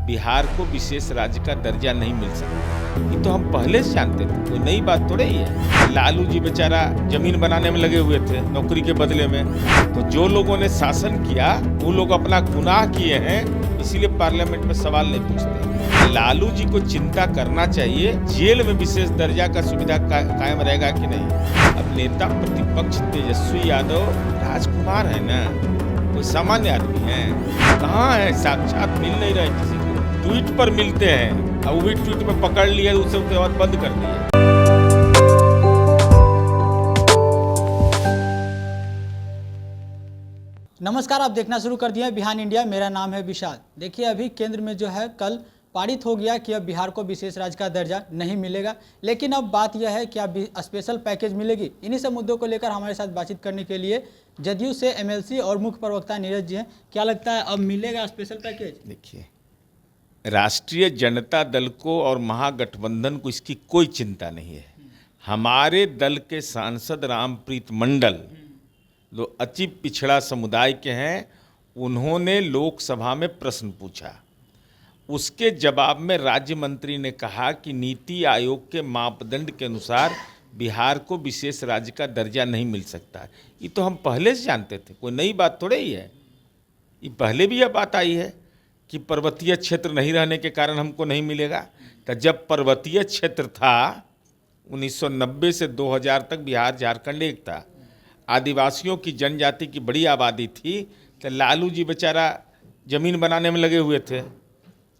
बिहार को विशेष राज्य का दर्जा नहीं मिल सकता। ये तो हम पहले से जानते थे, कोई नई बात थोड़ी ही है। लालू जी बेचारा जमीन बनाने में लगे हुए थे नौकरी के बदले में। तो जो लोगों ने शासन किया वो लोग अपना गुनाह किए हैं, इसीलिए पार्लियामेंट में सवाल नहीं पूछते। लालू जी को चिंता करना चाहिए जेल में विशेष दर्जा का सुविधा कायम रहेगा कि नहीं। अब नेता प्रतिपक्ष तेजस्वी यादव राजकुमार है ना, कोई सामान्य आदमी है, कहाँ है, साक्षात मिल नहीं रहे किसी को, ट्वीट पर मिलते हैं। अब वही ट्वीट में पकड़ लिया, उसे उसके बाद बंद कर दिया। नमस्कार, आप देखना शुरू कर दिए बिहान इंडिया। मेरा नाम है विशाल। देखिए, अभी केंद्र में जो है कल पारित हो गया कि अब बिहार को विशेष राज्य का दर्जा नहीं मिलेगा, लेकिन अब बात यह है कि अब स्पेशल पैकेज मिलेगी। इन्हीं सब मुद्दों को लेकर हमारे साथ बातचीत करने के लिए जदयू से एमएलसी और मुख्य प्रवक्ता नीरज जी हैं। क्या लगता है, अब मिलेगा स्पेशल पैकेज? देखिए, राष्ट्रीय जनता दल को और महागठबंधन को इसकी कोई चिंता नहीं है। हमारे दल के सांसद रामप्रीत मंडल जो अति पिछड़ा समुदाय के हैं, उन्होंने लोकसभा में प्रश्न पूछा। उसके जवाब में राज्य मंत्री ने कहा कि नीति आयोग के मापदंड के अनुसार बिहार को विशेष राज्य का दर्जा नहीं मिल सकता। ये तो हम पहले से जानते थे, कोई नई बात थोड़ी ही है। ये पहले भी यह बात आई है कि पर्वतीय क्षेत्र नहीं रहने के कारण हमको नहीं मिलेगा। तो जब पर्वतीय क्षेत्र था 1990 से 2000 तक बिहार झारखंड एक था, आदिवासियों की जनजाति की बड़ी आबादी थी, तो लालू जी बेचारा जमीन बनाने में लगे हुए थे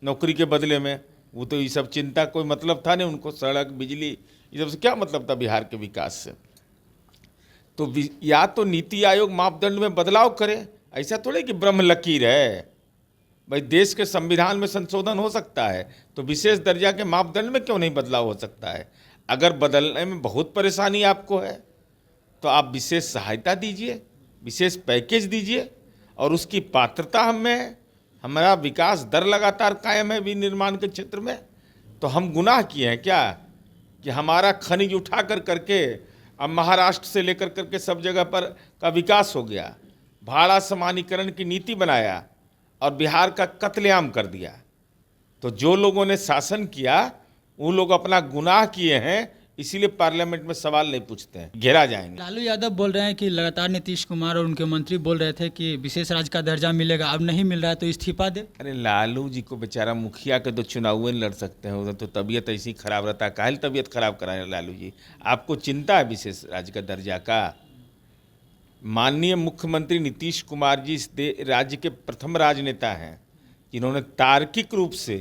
नौकरी के बदले में। वो तो ये सब चिंता कोई मतलब था नहीं उनको, सड़क बिजली ये सब से क्या मतलब था बिहार के विकास से। तो या तो नीति आयोग मापदंड में बदलाव करे, ऐसा थोड़े कि ब्रह्म लकीर है। भाई, देश के संविधान में संशोधन हो सकता है, तो विशेष दर्जा के मापदंड में क्यों नहीं बदलाव हो सकता है। अगर बदलने में बहुत परेशानी आपको है तो आप विशेष सहायता दीजिए, विशेष पैकेज दीजिए, और उसकी पात्रता हमें है। हमारा विकास दर लगातार कायम है विनिर्माण के क्षेत्र में। तो हम गुनाह किए हैं क्या कि हमारा खनिज उठा करके अब महाराष्ट्र से लेकर करके सब जगह पर का विकास हो गया, भाड़ा समानीकरण की नीति बनाया और बिहार का कत्लेआम कर दिया। तो जो लोगों ने शासन किया वो लोग अपना गुनाह किए हैं, इसीलिए पार्लियामेंट में सवाल नहीं पूछते हैं, घेरा जाएंगे। लालू यादव बोल रहे हैं कि लगातार नीतीश कुमार और उनके मंत्री बोल रहे थे कि विशेष राज्य का दर्जा मिलेगा, अब नहीं मिल रहा है तो इस्तीफा दे। अरे लालू जी को बेचारा मुखिया के तो चुनाव नहीं लड़ सकते हैं, उधर तो तबीयत ऐसी खराब रहता है। काहे तबीयत खराब कराए लालू जी? आपको चिंता है विशेष राज्य का दर्जा का? माननीय मुख्यमंत्री नीतीश कुमार जी इस राज्य के प्रथम राजनेता हैं जिन्होंने तार्किक रूप से,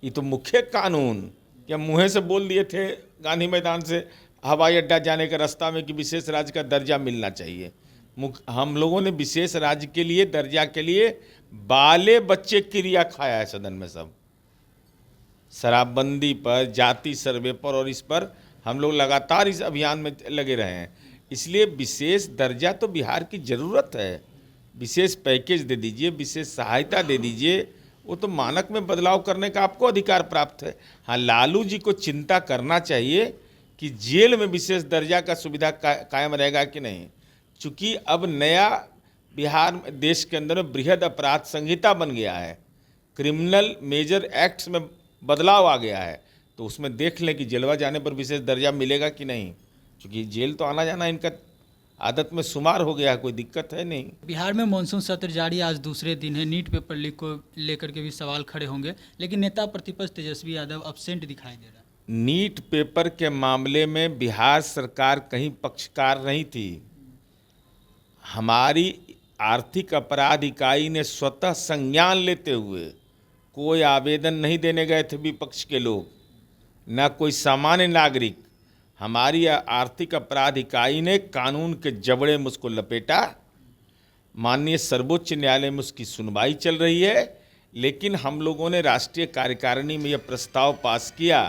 ये तो मुख्य कानून क्या मुँह से बोल दिए थे गांधी मैदान से हवाई अड्डा जाने का रास्ता में कि विशेष राज्य का दर्जा मिलना चाहिए। हम लोगों ने विशेष राज्य के लिए दर्जा के लिए बाले बच्चे क्रिया खाया है सदन में। सब शराबबंदी पर, जाति सर्वे पर और इस पर हम लोग लगातार इस अभियान में लगे रहे हैं। इसलिए विशेष दर्जा तो बिहार की ज़रूरत है। विशेष पैकेज दे दीजिए, विशेष सहायता दे दीजिए, वो तो मानक में बदलाव करने का आपको अधिकार प्राप्त है। हाँ, लालू जी को चिंता करना चाहिए कि जेल में विशेष दर्जा का सुविधा कायम रहेगा कि नहीं। चूँकि अब नया बिहार में देश के अंदर में बृहद अपराध संहिता बन गया है, क्रिमिनल मेजर एक्ट्स में बदलाव आ गया है, तो उसमें देख लें कि जेलवा जाने पर विशेष दर्जा मिलेगा कि नहीं। क्योंकि जेल तो आना जाना इनका आदत में शुमार हो गया है, कोई दिक्कत है नहीं। बिहार में मानसून सत्र जारी आज दूसरे दिन है। नीट पेपर लीक को लेकर के भी सवाल खड़े होंगे, लेकिन नेता प्रतिपक्ष तेजस्वी यादव अब्सेंट दिखाई दे रहा है। नीट पेपर के मामले में बिहार सरकार कहीं पक्षकार नहीं थी। हमारी आर्थिक अपराध इकाई ने स्वतः संज्ञान लेते हुए कोई आवेदन नहीं देने गए थे विपक्ष के लोग, न कोई सामान्य नागरिक। हमारी आर्थिक अपराध इकाई ने कानून के जबड़े में उसको लपेटा। माननीय सर्वोच्च न्यायालय में उसकी सुनवाई चल रही है, लेकिन हम लोगों ने राष्ट्रीय कार्यकारिणी में यह प्रस्ताव पास किया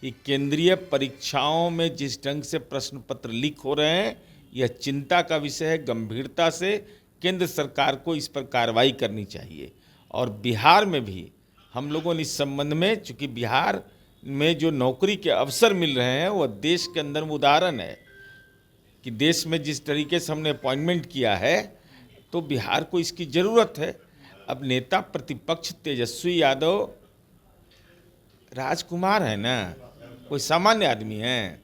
कि केंद्रीय परीक्षाओं में जिस ढंग से प्रश्न पत्र लीक हो रहे हैं, यह चिंता का विषय है। गंभीरता से केंद्र सरकार को इस पर कार्रवाई करनी चाहिए। और बिहार में भी हम लोगों ने इस संबंध में, चूँकि बिहार में जो नौकरी के अवसर मिल रहे हैं वह देश के अंदर उदाहरण है कि देश में जिस तरीके से हमने अपॉइंटमेंट किया है, तो बिहार को इसकी ज़रूरत है। अब नेता प्रतिपक्ष तेजस्वी यादव राजकुमार है ना, कोई सामान्य आदमी है,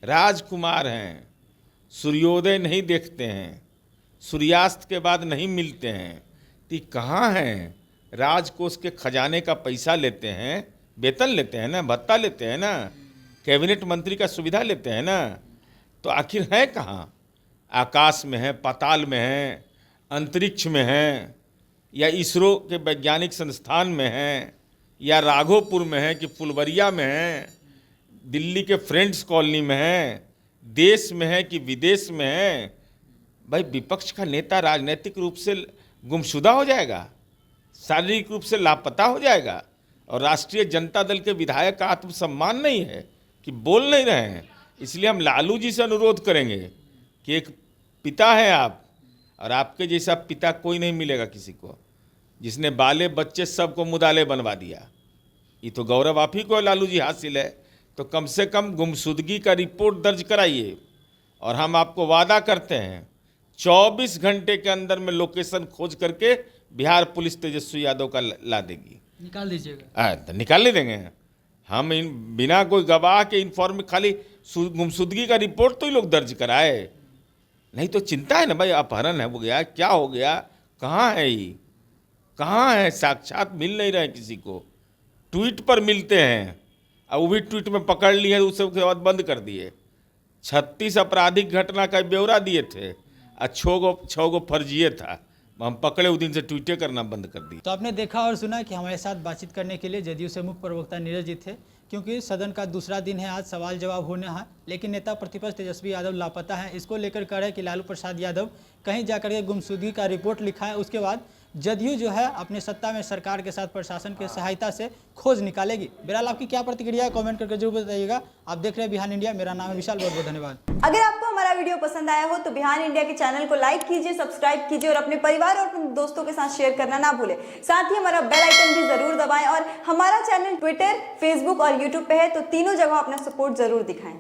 राजकुमार हैं, सूर्योदय नहीं देखते हैं, सूर्यास्त के बाद नहीं मिलते हैं, तो ये कहाँ हैं? राजकोष के खजाने का पैसा लेते हैं, वेतन लेते हैं ना, भत्ता लेते हैं ना, कैबिनेट मंत्री का सुविधा लेते हैं ना, तो आखिर है कहाँ? आकाश में है, पाताल में है, अंतरिक्ष में है, या इसरो के वैज्ञानिक संस्थान में है, या राघोपुर में है कि फुलवरिया में है, दिल्ली के फ्रेंड्स कॉलोनी में है, देश में है कि विदेश में है? भाई विपक्ष का नेता राजनीतिक रूप से गुमशुदा हो जाएगा, शारीरिक रूप से लापता हो जाएगा, और राष्ट्रीय जनता दल के विधायक का आत्मसम्मान नहीं है कि बोल नहीं रहे हैं। इसलिए हम लालू जी से अनुरोध करेंगे कि एक पिता है आप, और आपके जैसा पिता कोई नहीं मिलेगा किसी को, जिसने बाले बच्चे सबको मुदाले बनवा दिया। ये तो गौरव आप ही को लालू जी हासिल है। तो कम से कम गुमशुदगी का रिपोर्ट दर्ज कराइए, और हम आपको वादा करते हैं 24 घंटे के अंदर में लोकेशन खोज करके बिहार पुलिस तेजस्वी यादव का ला देगी। निकाल दीजिएगा। तो निकाल नहीं देंगे हम, इन बिना कोई गवाह के इन्फॉर्म, खाली गुमशुदगी का रिपोर्ट तो ही लोग दर्ज कराए। नहीं तो चिंता है ना भाई, अपहरण है हो गया, क्या हो गया, कहाँ है ये, कहाँ है? साक्षात मिल नहीं रहे किसी को, ट्वीट पर मिलते हैं, और वो भी ट्वीट में पकड़ लिए, उसके बाद बंद कर दिए। 36 आपराधिक घटना का ब्यौरा दिए थे, और 6 गो फर्जिए था, हम पकड़े उस दिन से ट्वीटें करना बंद कर दिए। तो आपने देखा और सुना कि हमारे साथ बातचीत करने के लिए जदयू से मुख्य प्रवक्ता नीरज जी थे। क्योंकि सदन का दूसरा दिन है, आज सवाल जवाब होने हैं, लेकिन नेता प्रतिपक्ष तेजस्वी यादव लापता है। इसको लेकर कह रहे हैं कि लालू प्रसाद यादव कहीं जाकर के गुमशुदगी का रिपोर्ट लिखा है, उसके बाद जदयू जो है अपने सत्ता में सरकार के साथ प्रशासन की सहायता से खोज निकालेगी। बहरहाल आपकी क्या प्रतिक्रिया है, कमेंट करके जरूर बताइएगा। आप देख रहे हैं बिहान इंडिया, मेरा नाम है विशाल, बहुत बहुत धन्यवाद। अगर आपको हमारा वीडियो पसंद आया हो तो बिहान इंडिया के चैनल को लाइक कीजिए, सब्सक्राइब कीजिए, और अपने परिवार और अपने दोस्तों के साथ शेयर करना ना भूलें। साथ ही हमारा बेल आइकन भी जरूर दबाएं, और हमारा चैनल ट्विटर, फेसबुक और यूट्यूब पे है, तो तीनों जगह अपना सपोर्ट जरूर दिखाएं।